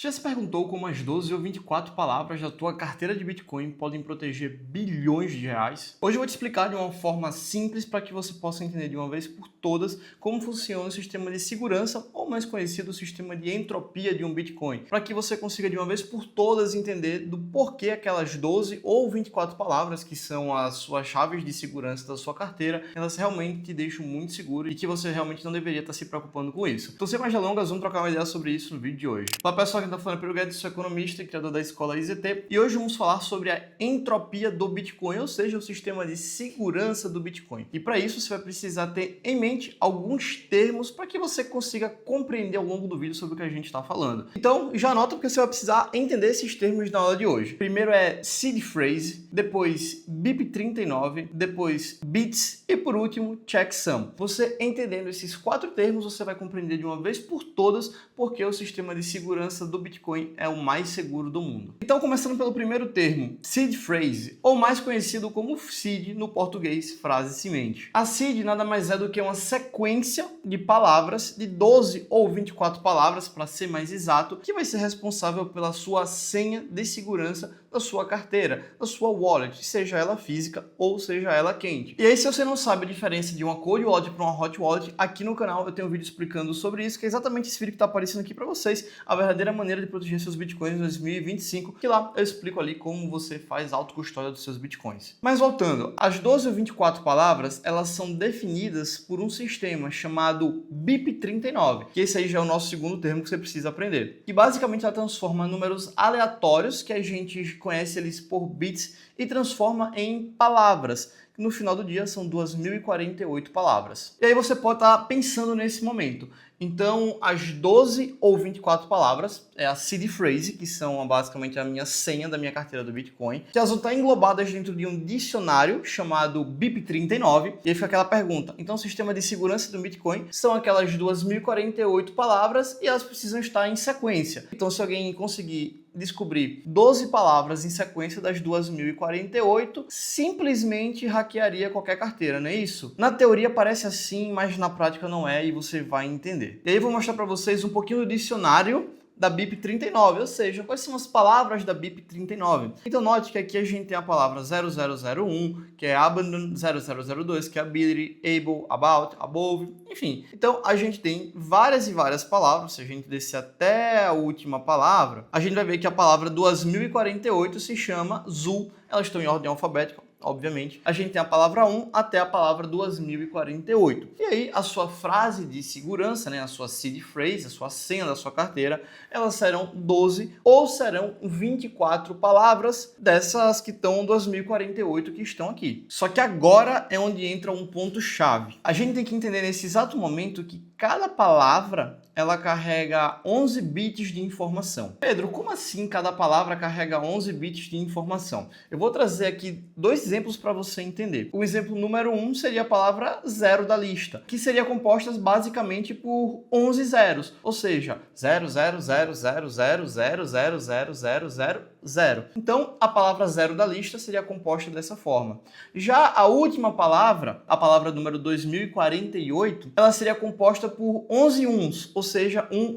Você já se perguntou como as 12 ou 24 palavras da tua carteira de Bitcoin podem proteger bilhões de reais? Hoje eu vou te explicar de uma forma simples para que você possa entender de uma vez por todas como funciona o sistema de segurança, ou mais conhecido, o sistema de entropia de um Bitcoin, para que você consiga de uma vez por todas entender do porquê aquelas 12 ou 24 palavras, que são as suas chaves de segurança da sua carteira, elas realmente te deixam muito seguro e que você realmente não deveria estar se preocupando com isso. Então, sem mais delongas, vamos trocar uma ideia sobre isso no vídeo de hoje. Fala pessoal, quem está falando é Pedro Guedes, sou economista e criador da escola IZT, e hoje vamos falar sobre a entropia do Bitcoin, ou seja, o sistema de segurança do Bitcoin. E para isso você vai precisar ter em mente alguns termos para que você consiga compreender ao longo do vídeo sobre o que a gente está falando. Então já anota, porque você vai precisar entender esses termos na aula de hoje. Primeiro é seed phrase, depois BIP39, depois bits e por último checksum. Você entendendo esses 4 termos, você vai compreender de uma vez por todas porque o sistema de segurança do Bitcoin é o mais seguro do mundo. Então, começando pelo primeiro termo, seed phrase, ou mais conhecido como seed no português, frase semente. A seed nada mais é do que uma sequência de palavras, de 12 ou 24 palavras, para ser mais exato, que vai ser responsável pela sua senha de segurança da sua carteira, da sua wallet, seja ela física ou seja ela quente. E aí, se você não sabe a diferença de uma cold wallet para uma hot wallet, aqui no canal eu tenho um vídeo explicando sobre isso, que é exatamente esse vídeo que está aparecendo aqui para vocês, a verdadeira maneira de proteger seus bitcoins em 2025, que lá eu explico ali como você faz autocustódia dos seus bitcoins. Mas voltando, as 12 ou 24 palavras, elas são definidas por um sistema chamado BIP39, que esse aí já é o nosso segundo termo que você precisa aprender, que basicamente ela transforma números aleatórios, que a gente conhece eles por bits, e transforma em palavras, que no final do dia são 2048 palavras. E aí você pode estar pensando nesse momento, então as 12 ou 24 palavras é a seed phrase, que são basicamente a minha senha da minha carteira do Bitcoin, que elas vão estar englobadas dentro de um dicionário chamado BIP39, e aí fica aquela pergunta, então o sistema de segurança do Bitcoin são aquelas 2048 palavras e elas precisam estar em sequência. Então se alguém conseguir descobrir 12 palavras em sequência das 2048, simplesmente hackearia qualquer carteira, não é isso? Na teoria parece assim, mas na prática não é, e você vai entender. E aí eu vou mostrar para vocês um pouquinho do dicionário da BIP39, ou seja, quais são as palavras da BIP39. Então note que aqui a gente tem a palavra 0001, que é abandon, 0002, que é ability, able, about, above, enfim. Então a gente tem várias e várias palavras. Se a gente descer até a última palavra, a gente vai ver que a palavra 2048 se chama ZUL, elas estão em ordem alfabética, obviamente. A gente tem a palavra 1 até a palavra 2048. E aí, a sua frase de segurança, né, a sua seed phrase, a sua senha da sua carteira, elas serão 12 ou serão 24 palavras dessas que estão 2048 que estão aqui. Só que agora é onde entra um ponto-chave. A gente tem que entender nesse exato momento que cada palavra ela carrega 11 bits de informação. Pedro, como assim cada palavra carrega 11 bits de informação? Eu vou trazer aqui 2 exemplos para você entender. O exemplo número 1 seria a palavra 0 da lista, que seria composta basicamente por 11 zeros, ou seja, 00000000000. Então, a palavra 0 da lista seria composta dessa forma. Já a última palavra, a palavra número 2048, ela seria composta por 11 uns, ou seja, 1.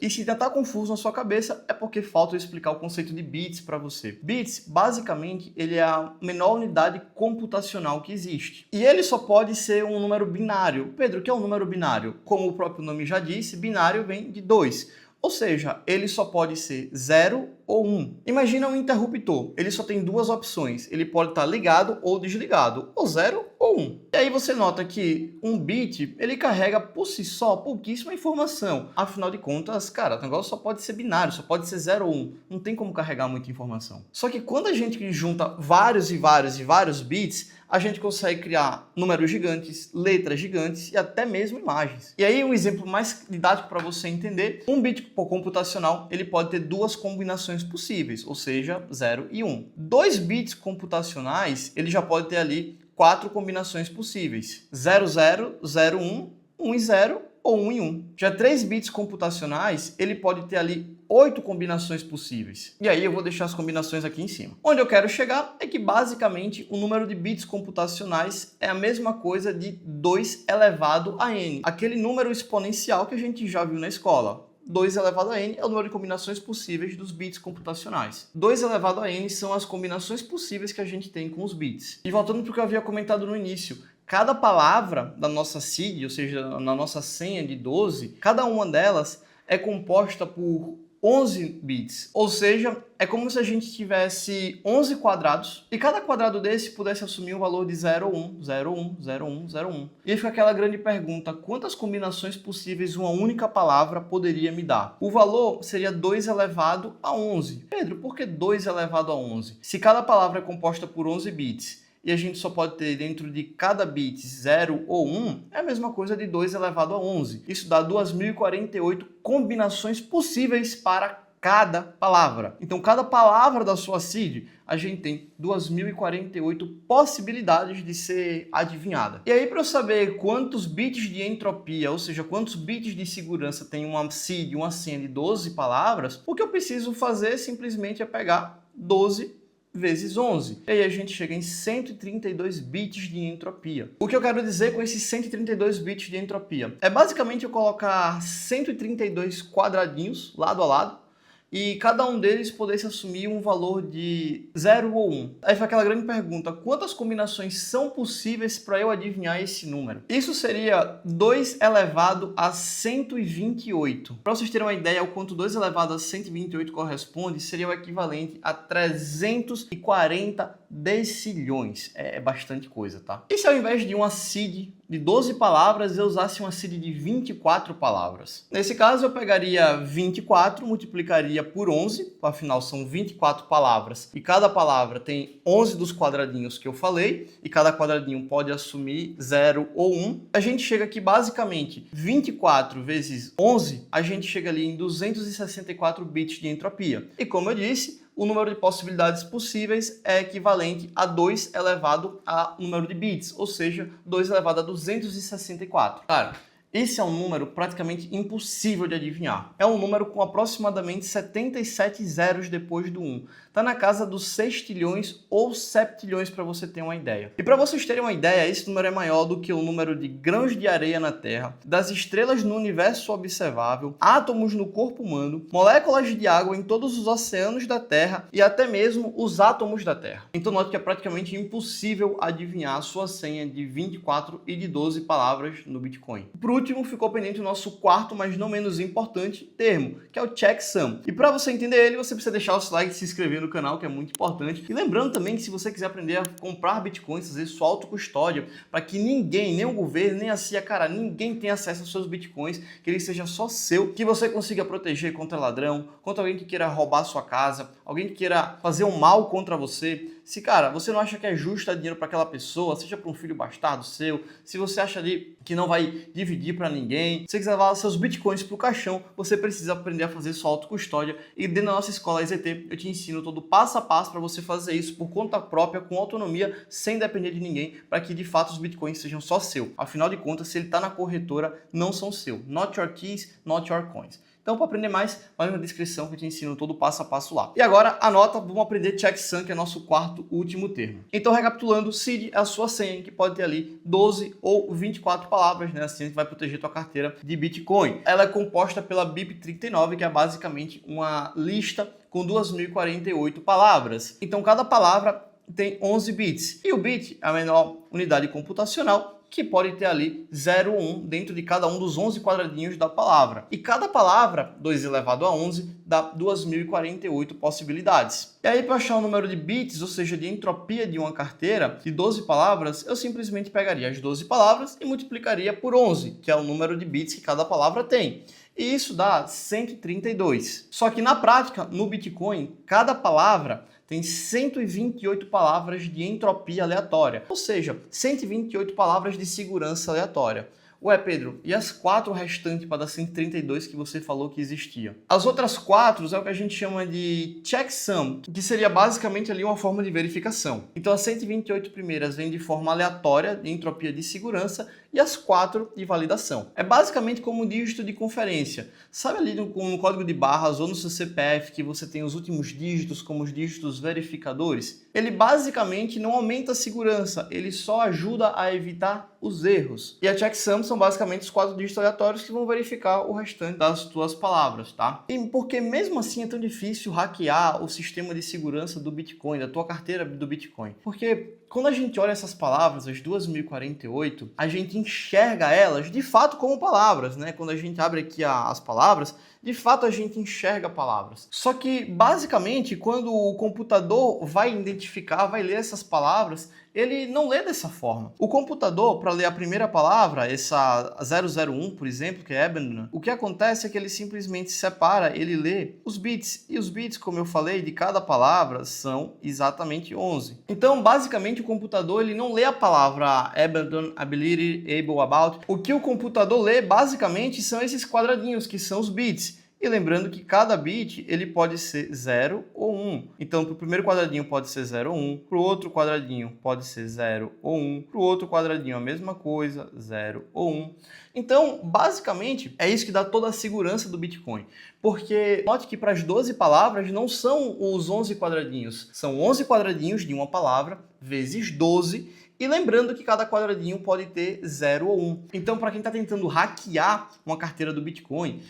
E se ainda está confuso na sua cabeça, é porque falta eu explicar o conceito de bits para você. Bits, basicamente, ele é a menor unidade computacional que existe. E ele só pode ser um número binário. Pedro, o que é um número binário? Como o próprio nome já disse, binário vem de 2. Ou seja, ele só pode ser 0 ou 1. Imagina um interruptor. Ele só tem 2 opções. Ele pode estar ligado ou desligado, ou 0 ou 1. E aí você nota que um bit, ele carrega por si só pouquíssima informação. Afinal de contas, cara, o negócio só pode ser binário, só pode ser 0 ou 1. Não tem como carregar muita informação. Só que quando a gente junta vários e vários e vários bits, a gente consegue criar números gigantes, letras gigantes e até mesmo imagens. E aí um exemplo mais didático para você entender, um bit computacional ele pode ter 2 combinações possíveis, ou seja, 0 e 1. 2 bits computacionais ele já pode ter ali 4 combinações possíveis, 00, 01, 1 e 0 ou 1 em 1. Já 3 bits computacionais, ele pode ter ali 8 combinações possíveis. E aí eu vou deixar as combinações aqui em cima. Onde eu quero chegar é que basicamente o número de bits computacionais é a mesma coisa de 2 elevado a n, aquele número exponencial que a gente já viu na escola. 2 elevado a n é o número de combinações possíveis dos bits computacionais. 2 elevado a n são as combinações possíveis que a gente tem com os bits. E voltando para o que eu havia comentado no início, cada palavra da nossa seed, ou seja, na nossa senha de 12, cada uma delas é composta por 11 bits, ou seja, é como se a gente tivesse 11 quadrados e cada quadrado desse pudesse assumir um valor de 0, 1, 0, 1, 0, 1, 0, 1. E aí fica aquela grande pergunta, quantas combinações possíveis uma única palavra poderia me dar? O valor seria 2 elevado a 11. Pedro, por que 2 elevado a 11? Se cada palavra é composta por 11 bits, e a gente só pode ter dentro de cada bit 0 ou 1, é a mesma coisa de 2 elevado a 11. Isso dá 2048 combinações possíveis para cada palavra. Então, cada palavra da sua seed, a gente tem 2048 possibilidades de ser adivinhada. E aí, para eu saber quantos bits de entropia, ou seja, quantos bits de segurança tem uma seed, uma senha de 12 palavras, o que eu preciso fazer simplesmente é pegar 12 vezes 11. E aí a gente chega em 132 bits de entropia. O que eu quero dizer com esses 132 bits de entropia? É basicamente eu colocar 132 quadradinhos lado a lado e cada um deles pudesse assumir um valor de 0 ou 1. Aí fica aquela grande pergunta, quantas combinações são possíveis para eu adivinhar esse número? Isso seria 2 elevado a 128. Para vocês terem uma ideia, o quanto 2 elevado a 128 corresponde, seria o equivalente a 340 decilhões. É bastante coisa, tá? E se ao invés de uma seed de 12 palavras, eu usasse uma seed de 24 palavras? Nesse caso, eu pegaria 24, multiplicaria por 11, afinal são 24 palavras, e cada palavra tem 11 dos quadradinhos que eu falei, e cada quadradinho pode assumir 0 ou 1. A gente chega aqui, basicamente, 24 vezes 11, a gente chega ali em 264 bits de entropia. E como eu disse, o número de possibilidades possíveis é equivalente a 2 elevado a número de bits, ou seja, 2 elevado a 264. Claro, esse é um número praticamente impossível de adivinhar. É um número com aproximadamente 77 zeros depois do 1. Está na casa dos 6 trilhões ou 7 trilhões para você ter uma ideia. E para vocês terem uma ideia, esse número é maior do que o número de grãos de areia na Terra, das estrelas no universo observável, átomos no corpo humano, moléculas de água em todos os oceanos da Terra e até mesmo os átomos da Terra. Então note que é praticamente impossível adivinhar a sua senha de 24 e de 12 palavras no Bitcoin. Por último, ficou pendente o nosso quarto, mas não menos importante, termo, que é o checksum. E para você entender ele, você precisa deixar o seu like e se inscrever no canal, que é muito importante. E lembrando também que se você quiser aprender a comprar bitcoins, fazer sua autocustódia, para que ninguém, nem o governo, nem a CIA, cara, ninguém tenha acesso aos seus bitcoins, que ele seja só seu, que você consiga proteger contra ladrão, contra alguém que queira roubar a sua casa, alguém que queira fazer um mal contra você. Se, cara, você não acha que é justo dar dinheiro para aquela pessoa, seja para um filho bastardo seu, se você acha ali que não vai dividir para ninguém, se você quiser levar seus bitcoins para o caixão, você precisa aprender a fazer sua autocustódia. E dentro da nossa escola EZT, eu te ensino todo passo a passo para você fazer isso por conta própria, com autonomia, sem depender de ninguém, para que de fato os bitcoins sejam só seu. Afinal de contas, se ele está na corretora, não são seu. Not your keys, not your coins. Então, para aprender mais, vai na descrição que eu te ensino todo o passo a passo lá. E agora, anota, vamos aprender checksum, que é nosso quarto último termo. Então, recapitulando, seed é a sua senha, que pode ter ali 12 ou 24 palavras, né? Assim, vai proteger tua carteira de Bitcoin. Ela é composta pela BIP39, que é basicamente uma lista com 2048 palavras. Então, cada palavra tem 11 bits. E o bit é a menor unidade computacional, que pode ter ali 0 ou 1 dentro de cada um dos 11 quadradinhos da palavra. E cada palavra, 2 elevado a 11, dá 2048 possibilidades. E aí, para achar o número de bits, ou seja, de entropia de uma carteira de 12 palavras, eu simplesmente pegaria as 12 palavras e multiplicaria por 11, que é o número de bits que cada palavra tem. E isso dá 132. Só que na prática, no Bitcoin, cada palavra tem 128 palavras de entropia aleatória, ou seja, 128 palavras de segurança aleatória. Ué, Pedro, e as 4 restantes para dar 132 que você falou que existia? As outras 4 é o que a gente chama de checksum, que seria basicamente ali uma forma de verificação. Então as 128 primeiras vêm de forma aleatória, de entropia de segurança, e as 4 de validação. É basicamente como um dígito de conferência. Sabe ali no código de barras ou no seu CPF que você tem os últimos dígitos como os dígitos verificadores? Ele basicamente não aumenta a segurança, ele só ajuda a evitar os erros. E a checksum são basicamente os 4 dígitos aleatórios que vão verificar o restante das tuas palavras, tá? E porque mesmo assim é tão difícil hackear o sistema de segurança do Bitcoin, da tua carteira do Bitcoin? Porque quando a gente olha essas palavras, as 2048, a gente enxerga elas de fato como palavras, né? Quando a gente abre aqui as palavras, de fato a gente enxerga palavras. Só que basicamente quando o computador vai identificar, vai ler essas palavras, ele não lê dessa forma. O computador, para ler a primeira palavra, essa 001, por exemplo, que é Abandon, o que acontece é que ele simplesmente separa, ele lê os bits. E os bits, como eu falei, de cada palavra são exatamente 11. Então, basicamente, o computador ele não lê a palavra Abandon, Ability, Able, About. O que o computador lê, basicamente, são esses quadradinhos, que são os bits. E lembrando que cada bit ele pode ser 0 ou 1. Então, para o primeiro quadradinho pode ser 0 ou 1, para o outro quadradinho pode ser 0 ou 1, para o outro quadradinho a mesma coisa, 0 ou 1. Então, basicamente, é isso que dá toda a segurança do Bitcoin. Porque note que para as 12 palavras não são os 11 quadradinhos, são 11 quadradinhos de uma palavra vezes 12. E lembrando que cada quadradinho pode ter 0 ou 1. Então, para quem está tentando hackear uma carteira do Bitcoin,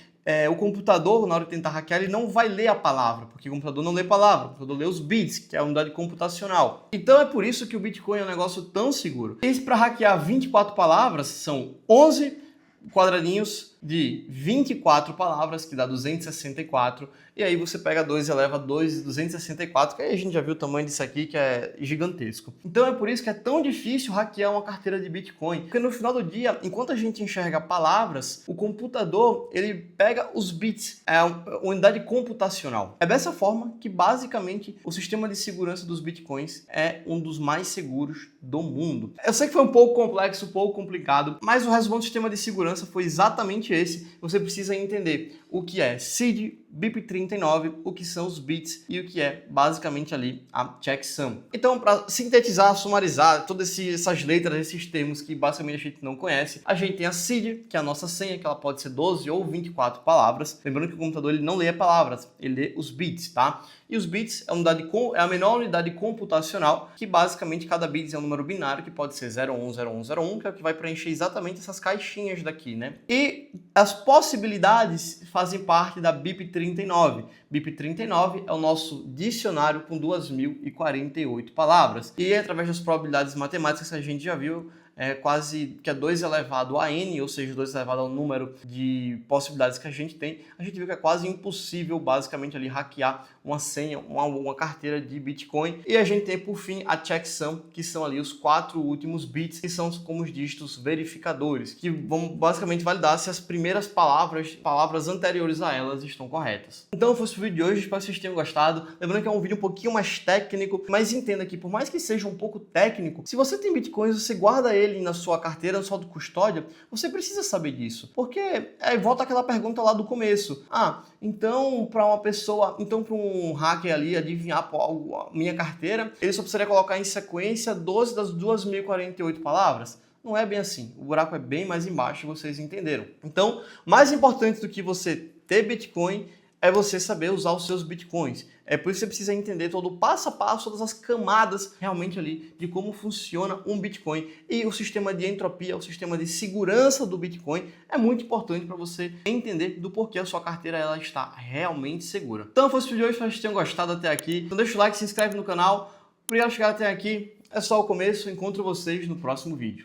o computador, na hora de tentar hackear, ele não vai ler a palavra, porque o computador não lê palavra, o computador lê os bits, que é a unidade computacional. Então é por isso que o Bitcoin é um negócio tão seguro. E para hackear 24 palavras, são 11 quadradinhos de 24 palavras, que dá 264, e aí você pega 2 e eleva 2 264, que aí a gente já viu o tamanho disso aqui, que é gigantesco. Então é por isso que é tão difícil hackear uma carteira de Bitcoin, porque no final do dia, enquanto a gente enxerga palavras, o computador, ele pega os bits, é a unidade computacional. É dessa forma que, basicamente, o sistema de segurança dos Bitcoins é um dos mais seguros do mundo. Eu sei que foi um pouco complexo, um pouco complicado, mas o resumo do sistema de segurança foi exatamente esse. Você precisa entender o que é seed, BIP39, o que são os bits e o que é basicamente ali a checksum. Então, para sintetizar, sumarizar todas essas letras, esses termos que basicamente a gente não conhece, a gente tem a seed, que é a nossa senha, que ela pode ser 12 ou 24 palavras. Lembrando que o computador ele não lê palavras, ele lê os bits, tá? E os bits é a menor unidade computacional, que basicamente cada bit é um número binário, que pode ser 01, 01, 01, que é o que vai preencher exatamente essas caixinhas daqui, né? E as possibilidades fazem parte da BIP39. BIP39 é o nosso dicionário com 2048 palavras. E através das probabilidades matemáticas que a gente já viu, quase que é 2 elevado a n, ou seja, 2 elevado ao número de possibilidades que a gente tem, a gente viu que é quase impossível, basicamente, ali hackear uma senha, uma carteira de Bitcoin. E a gente tem, por fim, a checksum, que são ali os 4 últimos bits, que são como os dígitos verificadores, que vão basicamente validar se as primeiras palavras anteriores a elas estão corretas. Então, foi esse o vídeo de hoje, espero que vocês tenham gostado. Lembrando que é um vídeo um pouquinho mais técnico, mas entenda que, por mais que seja um pouco técnico, se você tem Bitcoins, você guarda ele na sua carteira, na sua custódia, você precisa saber disso. Porque volta aquela pergunta lá do começo. Então para um hacker ali adivinhar a minha carteira, ele só precisaria colocar em sequência 12 das 2048 palavras? Não é bem assim. O buraco é bem mais embaixo, vocês entenderam. Então, mais importante do que você ter Bitcoin é você saber usar os seus Bitcoins. É por isso que você precisa entender todo o passo a passo, todas as camadas realmente ali de como funciona um Bitcoin. E o sistema de entropia, o sistema de segurança do Bitcoin é muito importante para você entender do porquê a sua carteira ela está realmente segura. Então foi esse vídeo de hoje, espero que vocês tenham gostado até aqui. Então deixa o like, se inscreve no canal. Obrigado por chegar até aqui. É só o começo, encontro vocês no próximo vídeo.